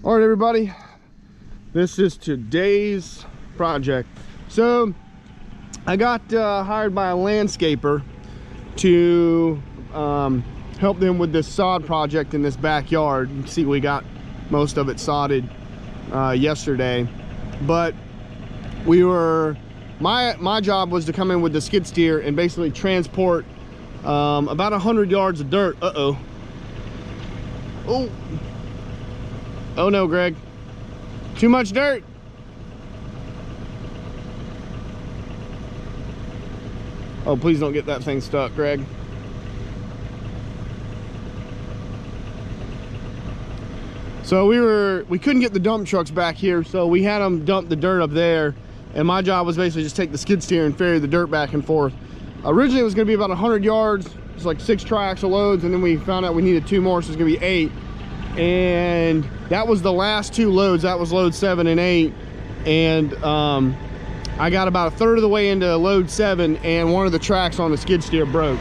All right, everybody, this is today's project. So I got hired by a landscaper to help them with this sod project in this backyard. You can see we got most of it sodded yesterday, but my job was to come in with the skid steer and basically transport about 100 yards of dirt. Oh no, Greg, too much dirt. Oh, please don't get that thing stuck, Greg. So we couldn't get the dump trucks back here, so we had them dump the dirt up there, and my job was basically just take the skid steer and ferry the dirt back and forth. Originally it was going to be about 100 yards. It's like 6 triaxle loads, and then we found out we needed 2 more, so it's going to be 8. And that was the last 2 loads. That was load 7 and 8, and I got about a third of the way into load 7, and one of the tracks on the skid steer broke.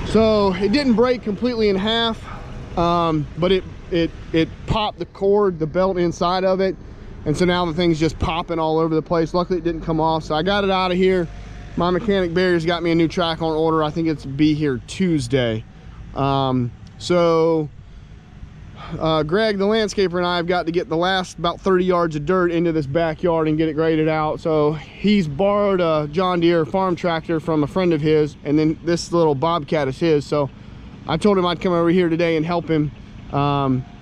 So it didn't break completely in half, but it popped the cord, the belt inside of it, and so now the thing's just popping all over the place. Luckily it didn't come off, so I got it out of here. My mechanic Barry's got me a new track on order. I think it's be here Tuesday. Greg, the landscaper, and I have got to get the last about 30 yards of dirt into this backyard and get it graded out. So he's borrowed a John Deere farm tractor from a friend of his, and then this little Bobcat is his. So I told him I'd come over here today and help him.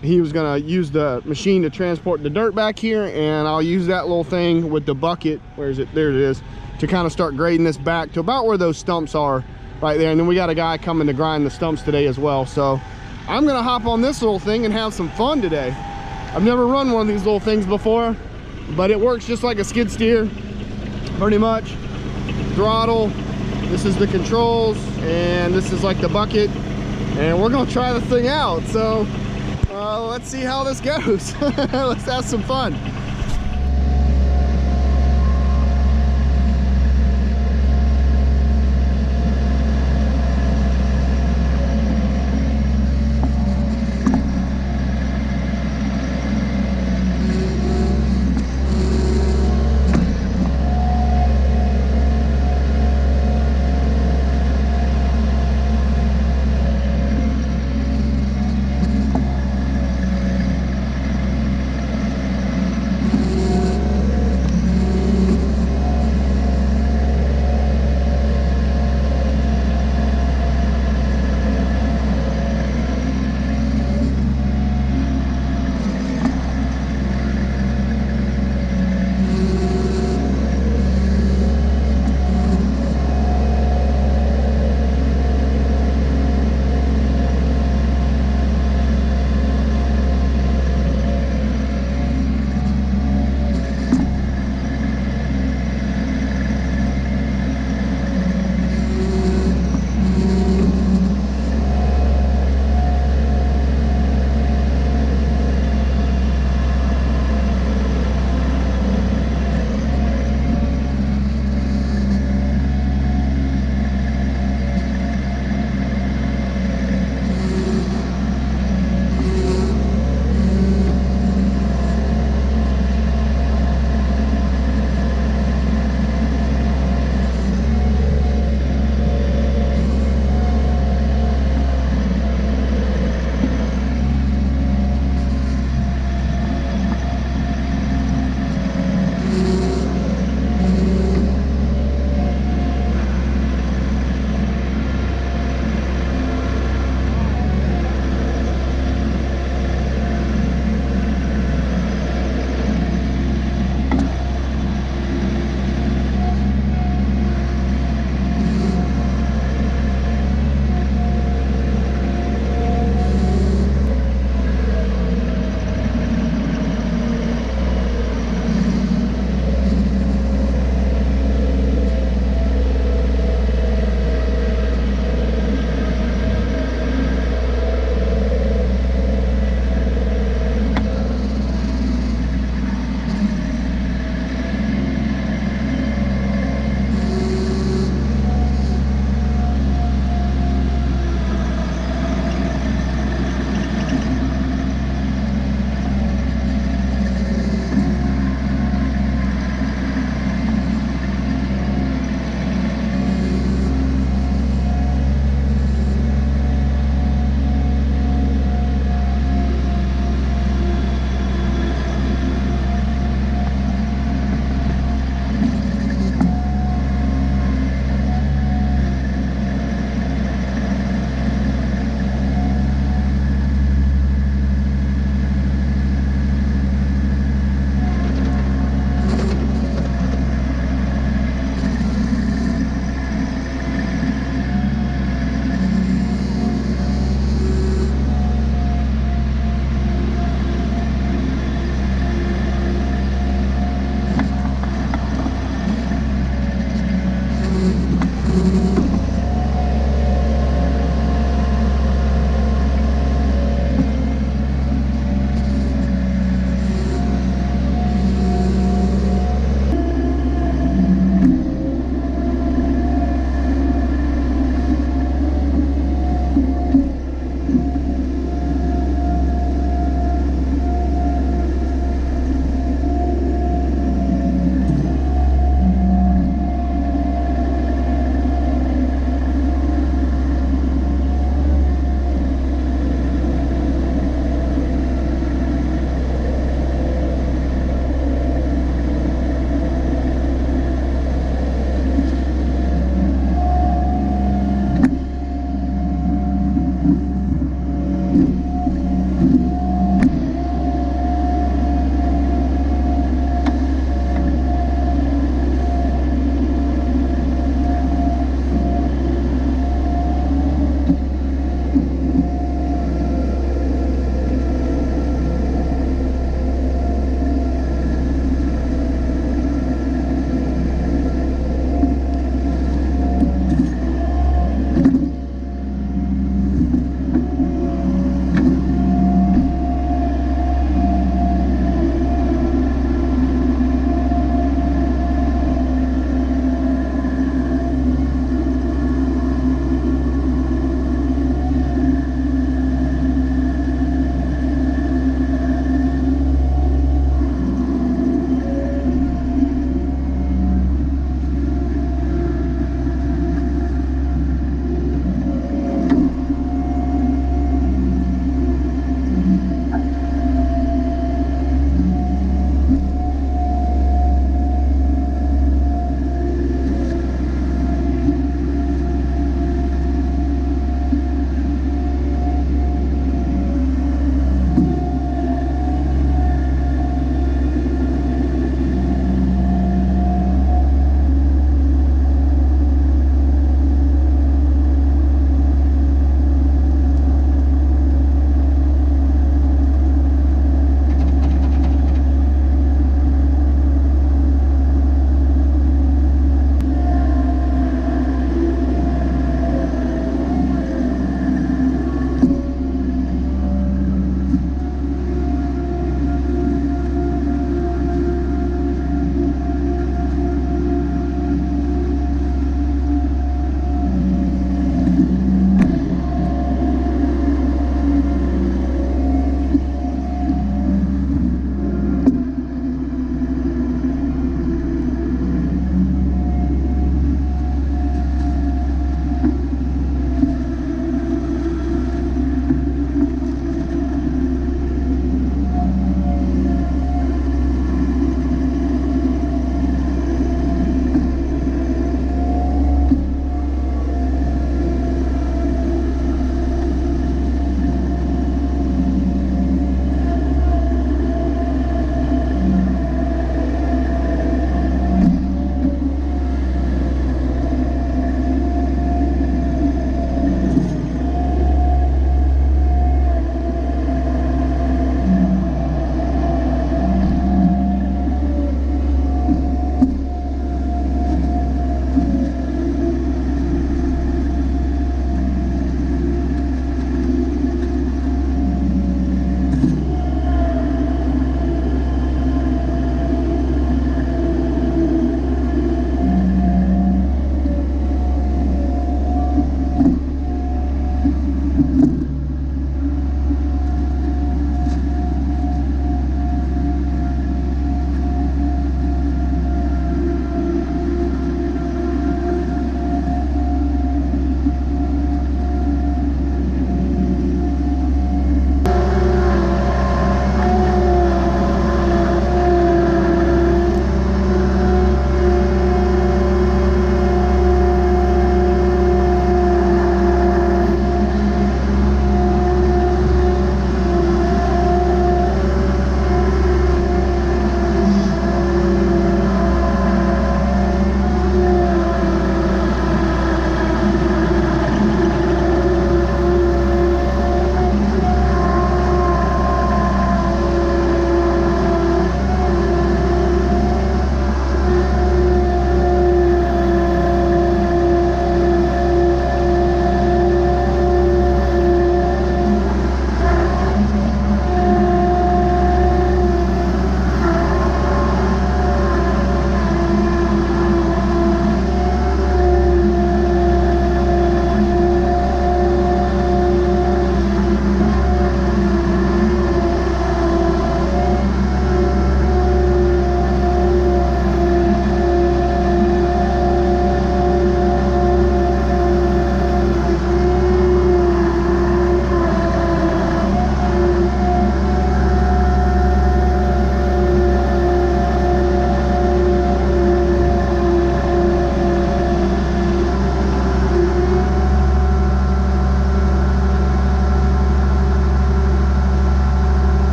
He was gonna use the machine to transport the dirt back here, and I'll use that little thing with the bucket. Where is it? There it is, to kind of start grading this back to about where those stumps are right there. And then we got a guy coming to grind the stumps today as well. So I'm gonna hop on this little thing and have some fun today. I've never run one of these little things before, but it works just like a skid steer, pretty much. Throttle, this is the controls, and this is like the bucket, and we're gonna try the thing out. So let's see how this goes. Let's have some fun.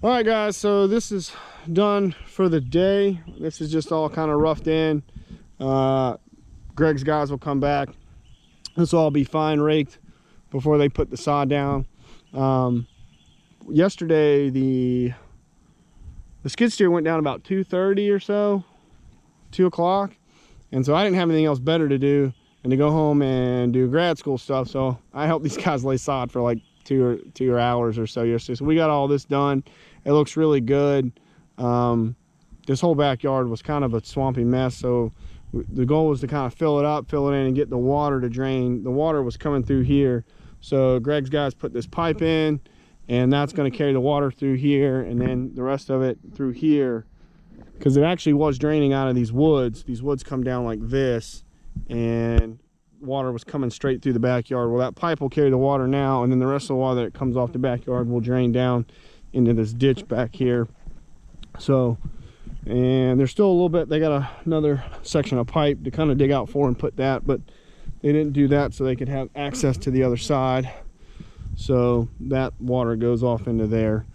All right, guys, so this is done for the day. This is just all kind of roughed in. Greg's guys will come back. This will all be fine raked before they put the sod down. Yesterday, the skid steer went down about 2:30 or so, 2 o'clock. And so I didn't have anything else better to do and to go home and do grad school stuff. So I helped these guys lay sod for like two hours or so yesterday. So we got all this done. It looks really good. This whole backyard was kind of a swampy mess. So the goal was to kind of fill it up, fill it in, and get the water to drain. The water was coming through here. So Greg's guys put this pipe in, and that's going to carry the water through here, and then the rest of it through here. Because it actually was draining out of these woods. These woods come down like this, and water was coming straight through the backyard. Well, that pipe will carry the water now, and then the rest of the water that comes off the backyard will drain down into this ditch back here. So, and there's still a little bit, they got another section of pipe to kind of dig out for and put that, but they didn't do that so they could have access to the other side. So that water goes off into there.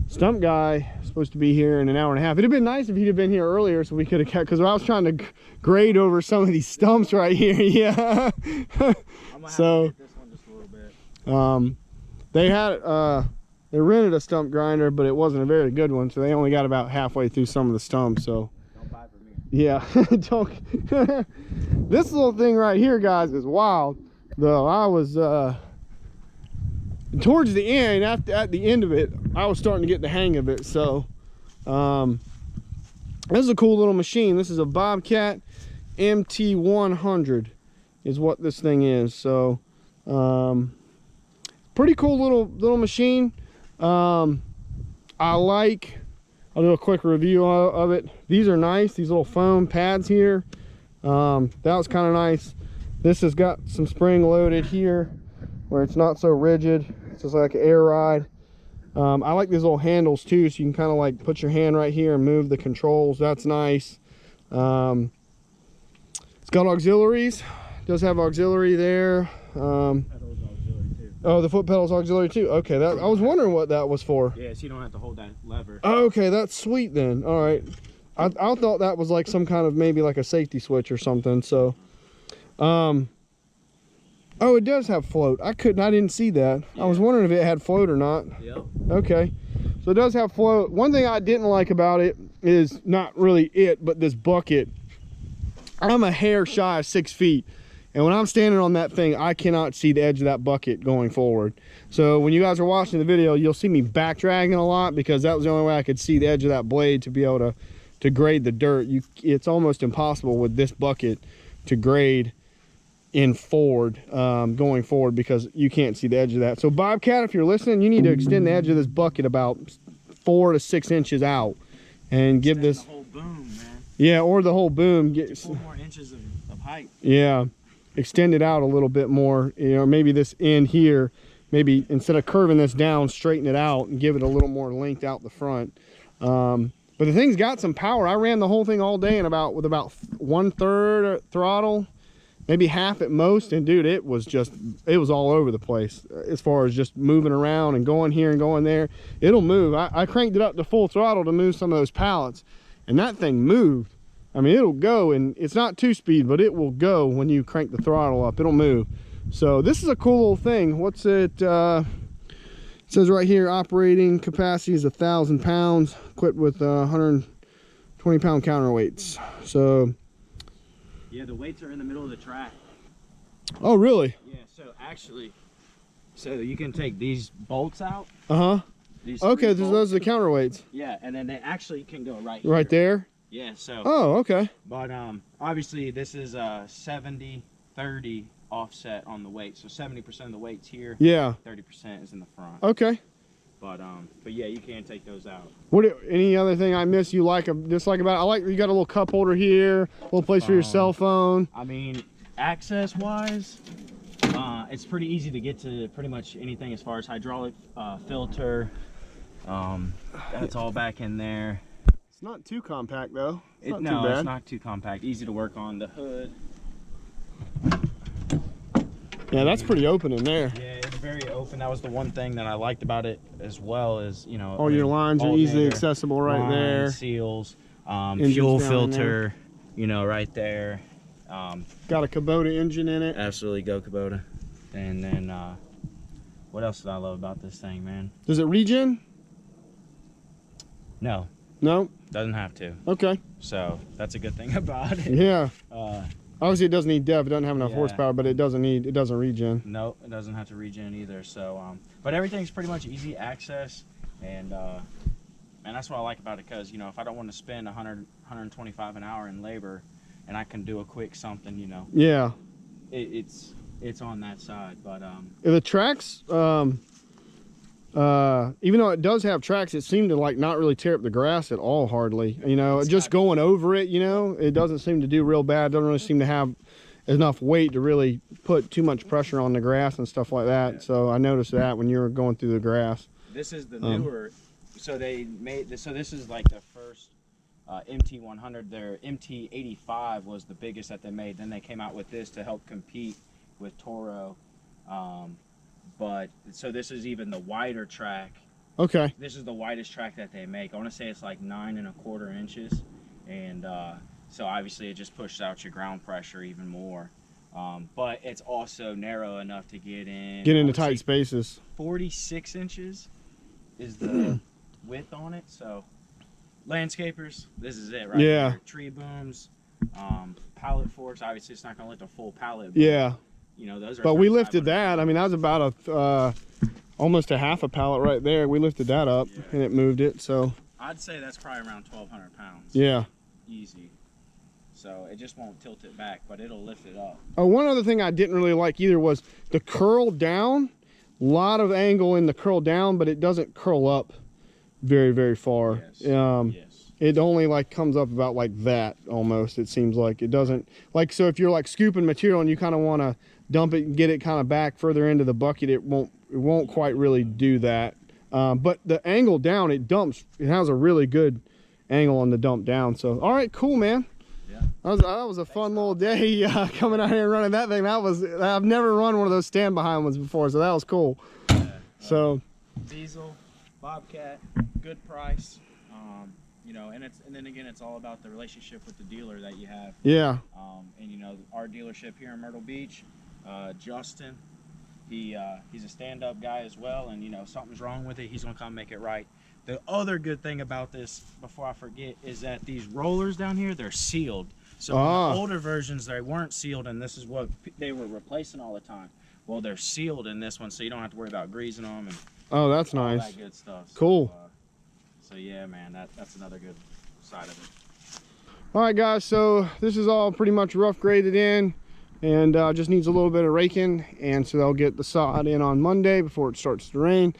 Stump guy is supposed to be here in an hour and a half. It'd have been nice if he'd have been here earlier so we could have kept, because I was trying to grade over some of these stumps right here. Yeah. So this one just a little bit. They rented a stump grinder, but it wasn't a very good one, so they only got about halfway through some of the stumps. So Don't buy from me. yeah. Don't. This little thing right here, guys, is wild. Though I was towards the end, at the end of it, I was starting to get the hang of it. So this is a cool little machine. This is a Bobcat MT100 is what this thing is. So pretty cool little machine. I'll do a quick review of it. These are nice, these little foam pads here. That was kind of nice. This has got some spring loaded here where it's not so rigid. It's just like an air ride. I like these little handles too, so you can kind of like put your hand right here and move the controls. That's nice. It's got auxiliaries. It does have auxiliary there. Oh, the foot pedal's auxiliary too. Okay, that I was wondering what that was for. Yeah, so you don't have to hold that lever. Oh, okay, that's sweet then. All right, I thought that was like some kind of maybe like a safety switch or something. So, oh, it does have float. I didn't see that. Yeah. I was wondering if it had float or not. Yep. Okay, so it does have float. One thing I didn't like about it is not really it, but this bucket. I'm a hair shy of 6 feet. And when I'm standing on that thing, I cannot see the edge of that bucket going forward. So when you guys are watching the video, you'll see me back dragging a lot because that was the only way I could see the edge of that blade to be able to grade the dirt. It's almost impossible with this bucket to grade in forward, going forward, because you can't see the edge of that. So Bobcat, if you're listening, you need to extend the edge of this bucket about 4 to 6 inches out and give this the whole boom, man. Yeah, or the whole boom. Get 4 more inches of height. Yeah. Extend it out a little bit more, you know, maybe this end here, maybe instead of curving this down, straighten it out and give it a little more length out the front. But the thing's got some power. I ran the whole thing all day with about 1/3 throttle, maybe half at most, and dude, it was all over the place as far as just moving around and going here and going there. It'll move. I cranked it up to full throttle to move some of those pallets, and that thing moved. I mean, it'll go, and it's not 2-speed, but it will go when you crank the throttle up. It'll move. So this is a cool little thing. What's it? It says right here, operating capacity is 1,000 pounds, equipped with 120-pound counterweights. So yeah, the weights are in the middle of the track. Oh, really? Yeah. So actually, you can take these bolts out. Okay, those are the counterweights. Yeah, and then they actually can go right here. Right there. Yeah, so. Oh, okay. But obviously this is a 70-30 offset on the weight. So 70% of the weight's here. Yeah. 30% is in the front. Okay. But yeah, you can take those out. Any other thing I miss you dislike about it? I like you got a little cup holder here, a little place for your cell phone. I mean, access wise, it's pretty easy to get to pretty much anything as far as hydraulic filter. That's all back in there. Not too compact though. It's not too compact. Easy to work on. The hood. Yeah, that's pretty open in there. Yeah, very open. That was the one thing that I liked about it as well, is, you know, all your lines are easily accessible right there. Seals, fuel filter, you know, right there. Got a Kubota engine in it. Absolutely, go Kubota. And then what else did I love about this thing, man? Does it regen? No. No? Doesn't have to. Okay. So that's a good thing about it. Yeah. Obviously it doesn't need dev, it doesn't have enough horsepower, but it doesn't regen. No, it doesn't have to regen either. So but everything's pretty much easy access, and that's what I like about it, because, you know, if I don't want to spend 125 an hour in labor and I can do a quick something, you know. Yeah. It's on that side. But the tracks, even though it does have tracks, it seemed to like not really tear up the grass at all, hardly. You know, just going over it, you know, it doesn't seem to do real bad. It doesn't really seem to have enough weight to really put too much pressure on the grass and stuff like that. Yeah. So I noticed that when you were going through the grass. This is the newer, so they made this, so this is like the first MT100. Their MT85 was the biggest that they made. Then they came out with this to help compete with Toro. But so this is even the wider track. Okay. This is the widest track that they make. I want to say it's like 9 1/4 inches, and so obviously it just pushes out your ground pressure even more. But it's also narrow enough to get into tight spaces. 46 inches is the width on it. So landscapers, this is it right here. Tree booms, pallet forks. Obviously it's not going to lift a full pallet. But, yeah. You know, those are. But we lifted that. I mean, that was about almost a half a pallet right there. We lifted that up and it moved it. So I'd say that's probably around 1,200 pounds. Yeah. Easy. So it just won't tilt it back, but it'll lift it up. Oh, one other thing I didn't really like either was the curl down. A lot of angle in the curl down, but it doesn't curl up very, very far. Yes. It only like comes up about like that almost. It seems like it doesn't like, so if you're like scooping material and you kind of want to dump it and get it kind of back further into the bucket, it won't quite really do that. But the angle down, it dumps. It has a really good angle on the dump down. So all right, cool, man. Yeah. That was a fun little day coming out here and running that thing. I've never run one of those stand behind ones before, so that was cool. Yeah, so diesel, Bobcat, good price. You know, and then again, it's all about the relationship with the dealer that you have. Yeah. And you know, our dealership here in Myrtle Beach, Justin, he's a stand-up guy as well, and you know, something's wrong with it, he's gonna come make it right. The other good thing about this, before I forget, is that these rollers down here, they're sealed. So in the older versions, they weren't sealed, and this is what they were replacing all the time. Well, they're sealed in this one, so you don't have to worry about greasing them and that's nice. All that good stuff. So, cool. So yeah, man, that's another good side of it. All right, guys, so this is all pretty much rough graded in, and just needs a little bit of raking, and so they'll get the sod in on Monday before it starts to rain.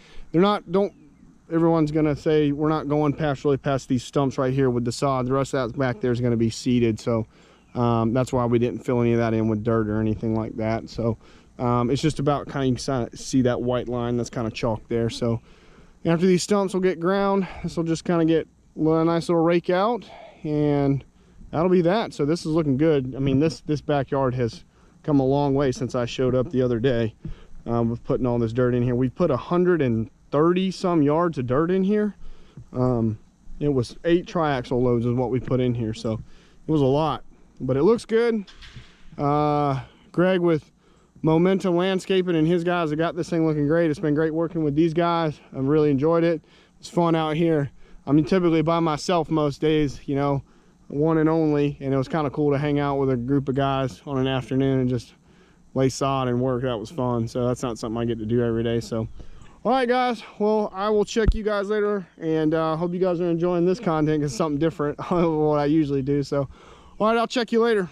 Everyone's gonna say we're not going really past these stumps right here with the sod. The rest of that back there is gonna be seeded, so that's why we didn't fill any of that in with dirt or anything like that. So it's just about kind of see that white line that's kind of chalked there. So after these stumps will get ground, this will just kind of get a nice little rake out, and that'll be that. So this is looking good. I mean, this backyard has come a long way since I showed up the other day with putting all this dirt in here. We put 130 some yards of dirt in here. It was 8 triaxle loads is what we put in here, so it was a lot, but it looks good. Greg with Mow-Mentum Landscaping and his guys have got this thing looking great. It's been great working with these guys. I've really enjoyed it. It's fun out here. I mean, typically by myself most days, you know, one and only, and it was kind of cool to hang out with a group of guys on an afternoon and just lay sod and work. That was fun. So that's not something I get to do every day. So all right, guys, well, I will check you guys later, and hope you guys are enjoying this content. It's something different than what I usually do. So all right, I'll check you later.